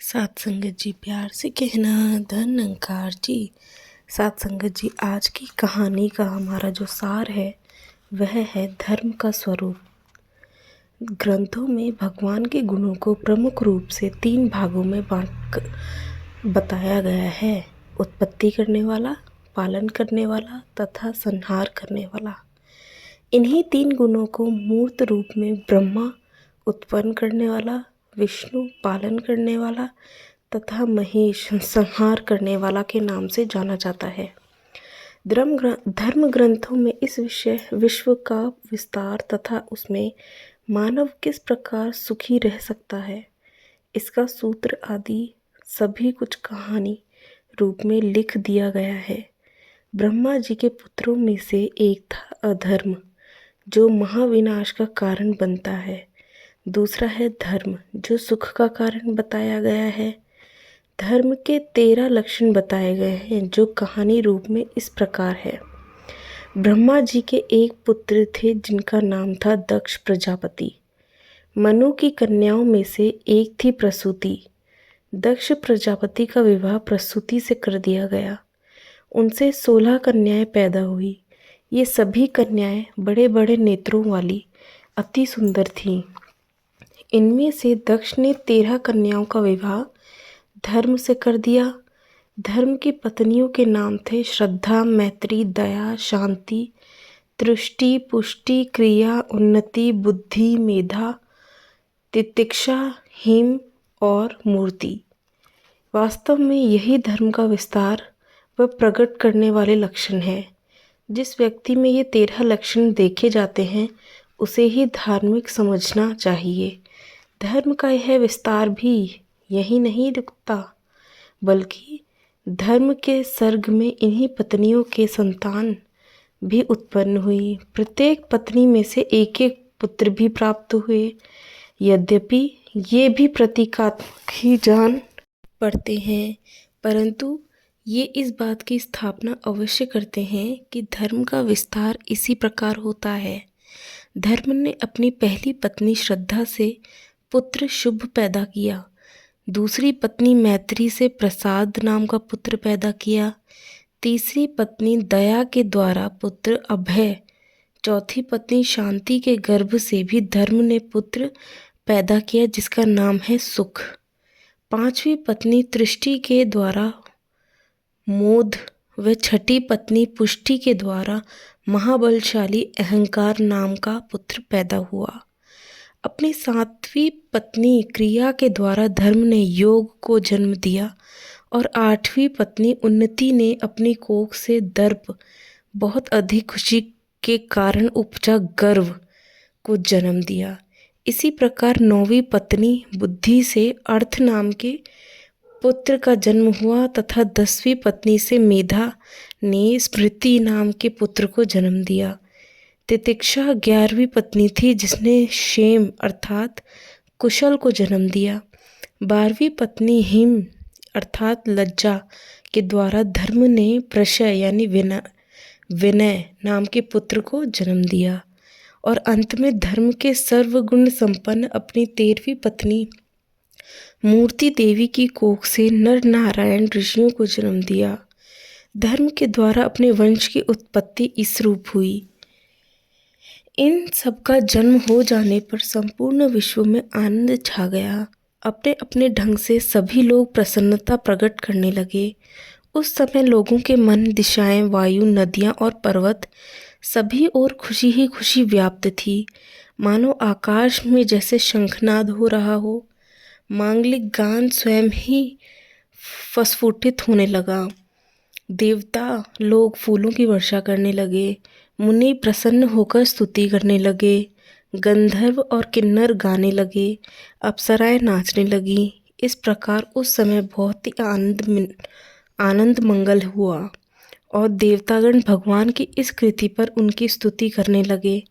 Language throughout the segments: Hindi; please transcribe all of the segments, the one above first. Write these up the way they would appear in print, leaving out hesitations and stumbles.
सात संगत जी, प्यार से कहना धन अंकार जी। सात संगत जी, आज की कहानी का हमारा जो सार है वह है धर्म का स्वरूप। ग्रंथों में भगवान के गुणों को प्रमुख रूप से 3 भागों में बांट बताया गया है: उत्पत्ति करने वाला, पालन करने वाला तथा संहार करने वाला। इन्हीं 3 गुणों को मूर्त रूप में ब्रह्मा उत्पन्न करने वाला, विष्णु पालन करने वाला तथा महेश संहार करने वाला के नाम से जाना जाता है। धर्म ग्रंथों में इस विश्व का विस्तार तथा उसमें मानव किस प्रकार सुखी रह सकता है, इसका सूत्र आदि सभी कुछ कहानी रूप में लिख दिया गया है। ब्रह्मा जी के पुत्रों में से एक था अधर्म, जो महाविनाश का कारण बनता है। दूसरा है धर्म, जो सुख का कारण बताया गया है। धर्म के 13 लक्षण बताए गए हैं, जो कहानी रूप में इस प्रकार है। ब्रह्मा जी के एक पुत्र थे जिनका नाम था दक्ष प्रजापति। मनु की कन्याओं में से एक थी प्रसूति। दक्ष प्रजापति का विवाह प्रसूति से कर दिया गया। उनसे 16 कन्याएं पैदा हुई। ये सभी कन्याएं बड़े बड़े नेत्रों वाली अति सुंदर थीं। इनमें से दक्ष ने 13 कन्याओं का विवाह धर्म से कर दिया। धर्म की पत्नियों के नाम थे श्रद्धा, मैत्री, दया, शांति, तुष्टि, पुष्टि, क्रिया, उन्नति, बुद्धि, मेधा, तितिक्षा, हिम और मूर्ति। वास्तव में यही धर्म का विस्तार व प्रकट करने वाले लक्षण हैं। जिस व्यक्ति में ये 13 लक्षण देखे जाते हैं उसे ही धार्मिक समझना चाहिए। धर्म का यह विस्तार भी यही नहीं रुकता, बल्कि धर्म के सर्ग में इन्हीं पत्नियों के संतान भी उत्पन्न हुई। प्रत्येक पत्नी में से एक एक पुत्र भी प्राप्त हुए। यद्यपि ये भी प्रतीकात्मक ही जान पड़ते हैं, परंतु ये इस बात की स्थापना अवश्य करते हैं कि धर्म का विस्तार इसी प्रकार होता है। धर्म ने अपनी पहली पत्नी श्रद्धा से पुत्र शुभ पैदा किया। दूसरी पत्नी मैत्री से प्रसाद नाम का पुत्र पैदा किया। तीसरी पत्नी दया के द्वारा पुत्र अभय। चौथी पत्नी शांति के गर्भ से भी धर्म ने पुत्र पैदा किया जिसका नाम है सुख। पांचवी पत्नी तुष्टि के द्वारा मोद व छठी पत्नी पुष्टि के द्वारा महाबलशाली अहंकार नाम का पुत्र पैदा हुआ। अपनी 7वीं पत्नी क्रिया के द्वारा धर्म ने योग को जन्म दिया और 8वीं पत्नी उन्नति ने अपनी कोख से दर्प बहुत अधिक खुशी के कारण उपजा गर्व को जन्म दिया। इसी प्रकार 9वीं पत्नी बुद्धि से अर्थ नाम के पुत्र का जन्म हुआ तथा 10वीं पत्नी से मेधा ने स्मृति नाम के पुत्र को जन्म दिया। तितिक्षा 11वीं पत्नी थी जिसने क्षेम अर्थात कुशल को जन्म दिया। 12वीं पत्नी हिम अर्थात लज्जा के द्वारा धर्म ने प्रशय यानी विनय नाम के पुत्र को जन्म दिया। और अंत में धर्म के सर्वगुण संपन्न अपनी 13वीं पत्नी मूर्ति देवी की कोख से नर नारायण ऋषियों को जन्म दिया। धर्म के द्वारा अपने वंश की उत्पत्ति इस रूप हुई। इन सबका जन्म हो जाने पर संपूर्ण विश्व में आनंद छा गया। अपने अपने ढंग से सभी लोग प्रसन्नता प्रकट करने लगे। उस समय लोगों के मन, दिशाएं, वायु, नदियां और पर्वत सभी ओर खुशी ही खुशी व्याप्त थी, मानो आकाश में जैसे शंखनाद हो रहा हो। मांगलिक गान स्वयं ही प्रस्फुटित होने लगा। देवता लोग फूलों की वर्षा करने लगे। मुनि प्रसन्न होकर स्तुति करने लगे। गंधर्व और किन्नर गाने लगे। अप्सराएं नाचने लगी। इस प्रकार उस समय बहुत ही आनंद मंगल हुआ और देवतागण भगवान की इस कृति पर उनकी स्तुति करने लगे।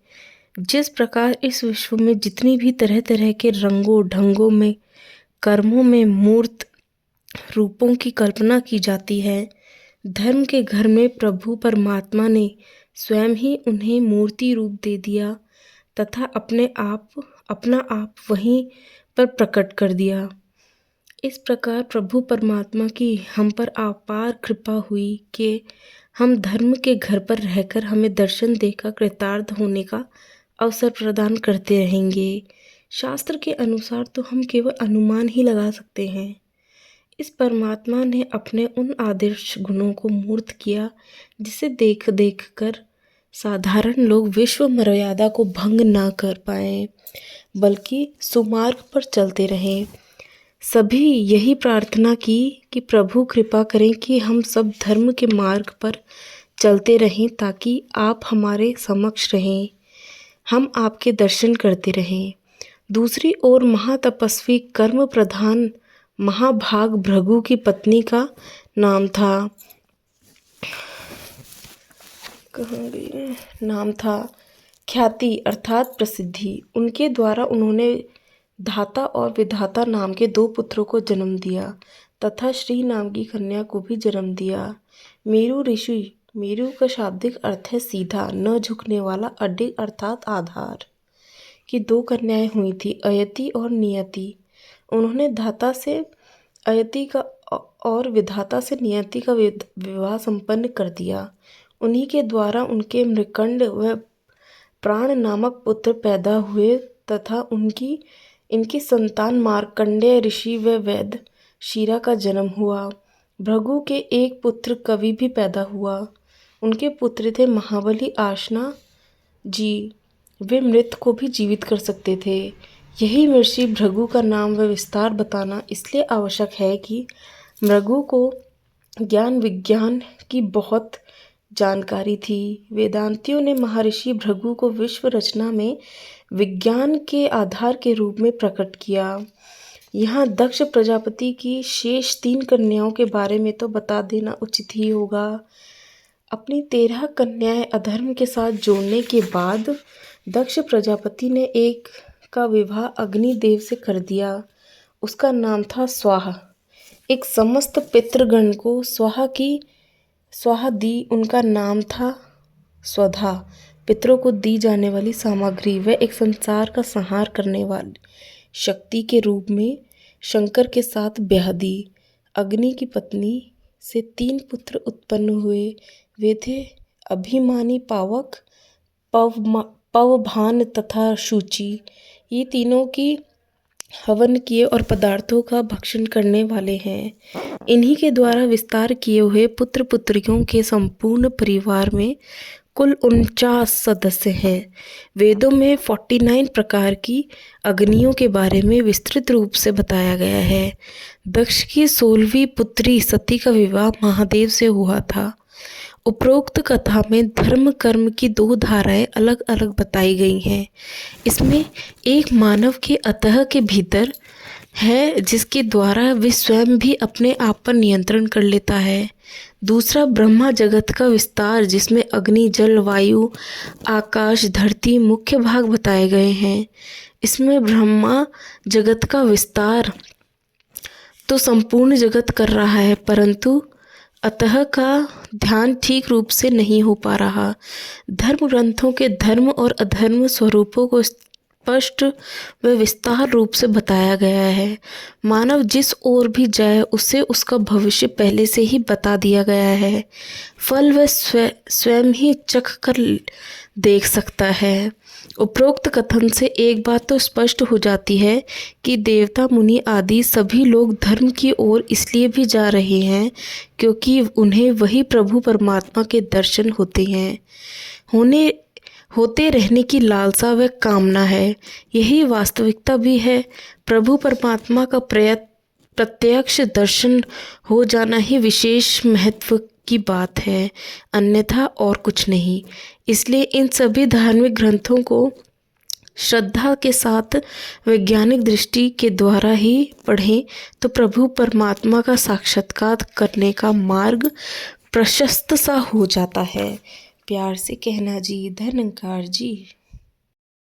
जिस प्रकार इस विश्व में जितनी भी तरह तरह के रंगों ढंगों में कर्मों में मूर्त रूपों की कल्पना की जाती है, धर्म के घर में प्रभु परमात्मा ने स्वयं ही उन्हें मूर्ति रूप दे दिया तथा अपना आप वहीं पर प्रकट कर दिया। इस प्रकार प्रभु परमात्मा की हम पर अपार कृपा हुई कि हम धर्म के घर पर रहकर हमें दर्शन देकर कृतार्थ होने का अवसर प्रदान करते रहेंगे। शास्त्र के अनुसार तो हम केवल अनुमान ही लगा सकते हैं। इस परमात्मा ने अपने उन आदर्श गुणों को मूर्त किया जिसे देख देख कर साधारण लोग विश्व मर्यादा को भंग ना कर पाए, बल्कि सुमार्ग पर चलते रहें। सभी यही प्रार्थना की कि प्रभु कृपा करें कि हम सब धर्म के मार्ग पर चलते रहें, ताकि आप हमारे समक्ष रहें, हम आपके दर्शन करते रहें। दूसरी ओर महातपस्वी कर्म प्रधान महाभाग भृगु की पत्नी का नाम था ख्याति अर्थात प्रसिद्धि। उनके द्वारा उन्होंने धाता और विधाता नाम के 2 पुत्रों को जन्म दिया तथा श्री नाम की कन्या को भी जन्म दिया। मेरु ऋषि, मेरु का शाब्दिक अर्थ है सीधा, न झुकने वाला, अडिग अर्थात आधार, की 2 कन्याएं हुई थी, अयति और नियति। उन्होंने धाता से अयति का और विधाता से नियति का विवाह संपन्न कर दिया। उन्हीं के द्वारा उनके मृकंड व प्राण नामक पुत्र पैदा हुए तथा इनकी संतान मार्कंडेय ऋषि व वैद्य शीरा का जन्म हुआ। भृगु के एक पुत्र कवि भी पैदा हुआ। उनके पुत्र थे महाबली आशना जी, वे मृत को भी जीवित कर सकते थे। यही ऋषि भृगु का नाम व विस्तार बताना इसलिए आवश्यक है कि भृगु को ज्ञान विज्ञान की बहुत जानकारी थी। वेदांतियों ने महर्षि भृगु को विश्व रचना में विज्ञान के आधार के रूप में प्रकट किया। यहाँ दक्ष प्रजापति की शेष 3 कन्याओं के बारे में तो बता देना उचित ही होगा। अपनी 13 कन्याएं अधर्म के साथ जोड़ने के बाद दक्ष प्रजापति ने एक का विवाह अग्निदेव से कर दिया। उसका नाम था स्वाहा। एक समस्त पितृगण को स्वाहा दी, उनका नाम था स्वधा। पितरों को दी जाने वाली सामग्री वह एक संसार का संहार करने वाली शक्ति के रूप में शंकर के साथ ब्याह दी। अग्नि की पत्नी से 3 पुत्र उत्पन्न हुए। वे थे अभिमानी, पावक, पवभान तथा शुचि। ये तीनों की हवन किए और पदार्थों का भक्षण करने वाले हैं। इन्हीं के द्वारा विस्तार किए हुए पुत्र पुत्रियों के संपूर्ण परिवार में कुल 49 सदस्य हैं। वेदों में 49 प्रकार की अग्नियों के बारे में विस्तृत रूप से बताया गया है। दक्ष की 16वीं पुत्री सती का विवाह महादेव से हुआ था। उपरोक्त कथा में धर्म कर्म की 2 धाराएं अलग अलग बताई गई हैं। इसमें एक मानव के अतः के भीतर है, जिसके द्वारा वे स्वयं भी अपने आप पर नियंत्रण कर लेता है। दूसरा ब्रह्मा जगत का विस्तार, जिसमें अग्नि, जल, वायु, आकाश, धरती मुख्य भाग बताए गए हैं। इसमें ब्रह्मा जगत का विस्तार तो संपूर्ण जगत कर रहा है, परंतु अतः का ध्यान ठीक रूप से नहीं हो पा रहा। धर्म ग्रंथों के धर्म और अधर्म स्वरूपों को स्पष्ट व विस्तार रूप से बताया गया है। मानव जिस ओर भी जाए उसे उसका भविष्य पहले से ही बता दिया गया है। फल वह स्वयं ही चख कर देख सकता है। उपरोक्त कथन से एक बात तो स्पष्ट हो जाती है कि देवता, मुनि आदि सभी लोग धर्म की ओर इसलिए भी जा रहे हैं क्योंकि उन्हें वही प्रभु परमात्मा के दर्शन होते रहने की लालसा व कामना है। यही वास्तविकता भी है। प्रभु परमात्मा का प्रत्यक्ष दर्शन हो जाना ही विशेष महत्व की बात है, अन्यथा और कुछ नहीं। इसलिए इन सभी धार्मिक ग्रंथों को श्रद्धा के साथ वैज्ञानिक दृष्टि के द्वारा ही पढ़ें तो प्रभु परमात्मा का साक्षात्कार करने का मार्ग प्रशस्त सा हो जाता है। प्यार से कहना जी, धन्यकार जी।